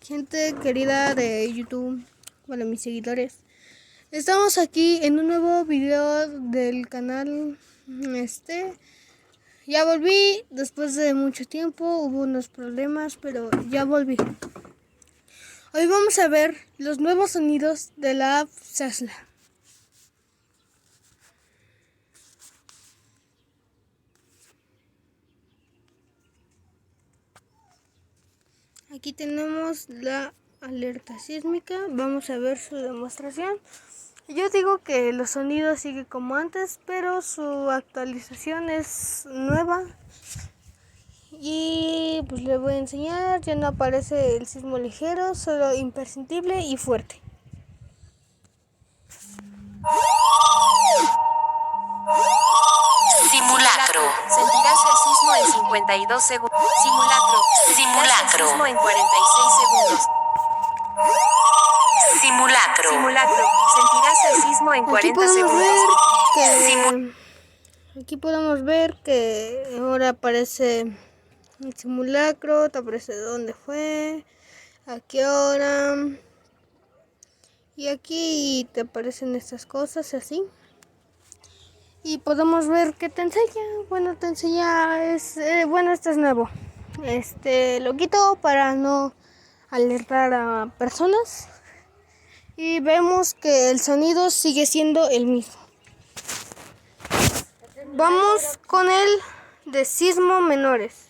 gente querida de YouTube, bueno, mis seguidores. Estamos aquí en un nuevo video del canal. Ya volví después de mucho tiempo, hubo unos problemas, pero ya volví. Hoy vamos a ver los nuevos sonidos de la app Sazla. Aquí tenemos la alerta sísmica. Vamos a ver su demostración. Yo digo que los sonidos siguen como antes, pero su actualización es nueva. Y pues le voy a enseñar. Ya no aparece el sismo ligero, solo imperceptible y fuerte. Simulacro. Sentirás el sismo en 52 segundos. Simulacro. Simulacro. El sismo en 46 segundos. Simulacro. Simulacro. Sentirás el sismo en 40 segundos. Aquí podemos ver que ahora aparece el simulacro, te aparece dónde fue, a qué hora. Y aquí te aparecen estas cosas así. Y podemos ver que te enseña. Bueno, te enseña. Este es nuevo. Lo quito para no alertar a personas. Y vemos que el sonido sigue siendo el mismo. Vamos con el de sismo menores.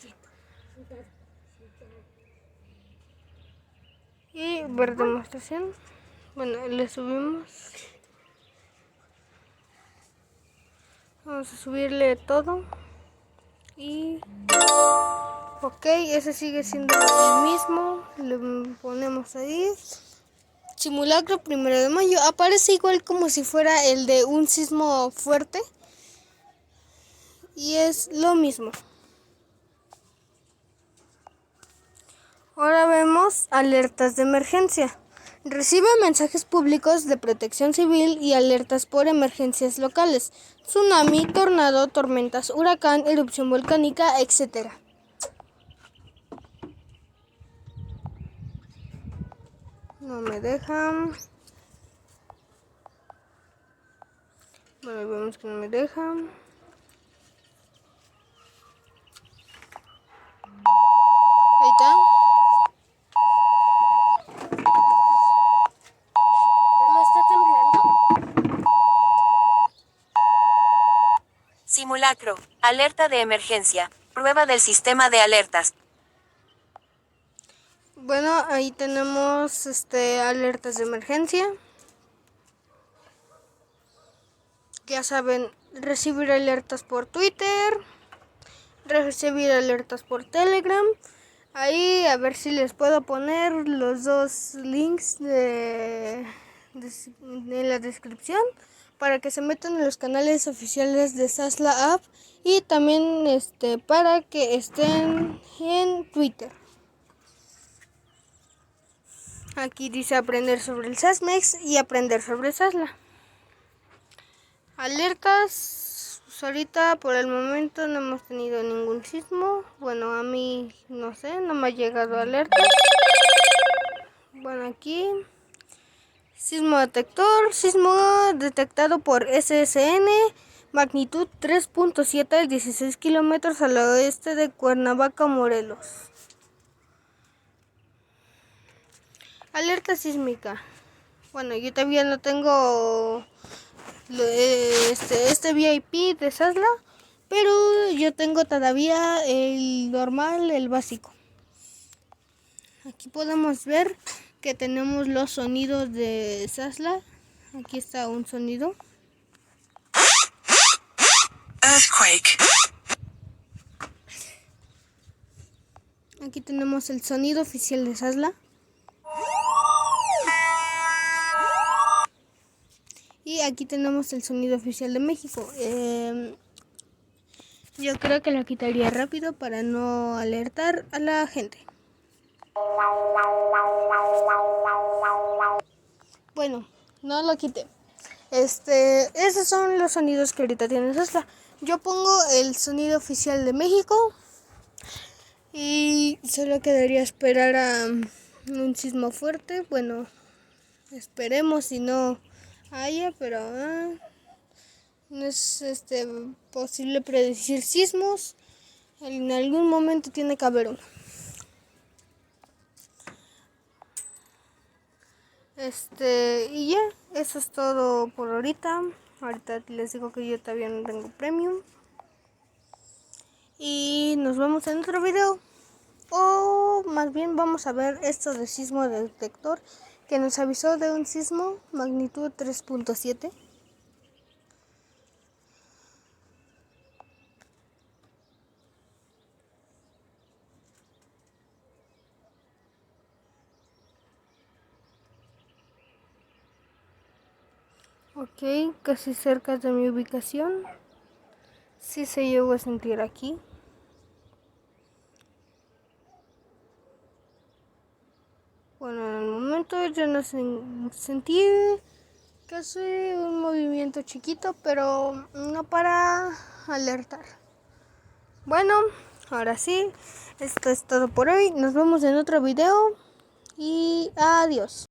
Y ver demostración. Bueno, le subimos. Vamos a subirle todo. Y ok, ese sigue siendo el mismo. Le ponemos ahí. Simulacro 1 de mayo. Aparece igual como si fuera el de un sismo fuerte. Y es lo mismo. Ahora vemos alertas de emergencia. Recibe mensajes públicos de protección civil y alertas por emergencias locales. Tsunami, tornado, tormentas, huracán, erupción volcánica, etc. No me dejan. Bueno, vemos que no me dejan. Ahí está. ¿No está temblando? Simulacro. Alerta de emergencia. Prueba del sistema de alertas. Bueno, ahí tenemos alertas de emergencia. Ya saben, recibir alertas por Twitter, recibir alertas por Telegram. Ahí a ver si les puedo poner los dos links en la descripción para que se metan en los canales oficiales de Sazla App y también para que estén en Twitter. Aquí dice aprender sobre el Sasmex y aprender sobre Sazla. Alertas, pues ahorita por el momento no hemos tenido ningún sismo. Bueno, a mí no sé, no me ha llegado alerta. Bueno, aquí sismo detectado por SSN, magnitud 3.7, 16 kilómetros al oeste de Cuernavaca, Morelos. Alerta sísmica. Bueno, yo todavía no tengo este VIP de Sazla, pero yo tengo todavía el normal, el básico. Aquí podemos ver que tenemos los sonidos de Sazla. Aquí está un sonido. Earthquake. Aquí tenemos el sonido oficial de Sazla. Y aquí tenemos el sonido oficial de México. Yo creo que lo quitaría rápido para no alertar a la gente. Bueno, no lo quité. Esos son los sonidos que ahorita tiene Sazla. Yo pongo el sonido oficial de México. Y solo quedaría esperar a un sismo fuerte. Bueno, esperemos si no haya, pero no es posible predecir sismos. En algún momento tiene que haber uno. Y ya, eso es todo por ahorita. Ahorita les digo que yo todavía no tengo premium. Y nos vemos en otro video. O más bien vamos a ver esto de sismo detector que nos avisó de un sismo magnitud 3.7. Ok, casi cerca de mi ubicación. Sí se llegó a sentir aquí. Bueno, en el momento yo no sentí casi un movimiento chiquito, pero no para alertar. Bueno, ahora sí, esto es todo por hoy. Nos vemos en otro video y adiós.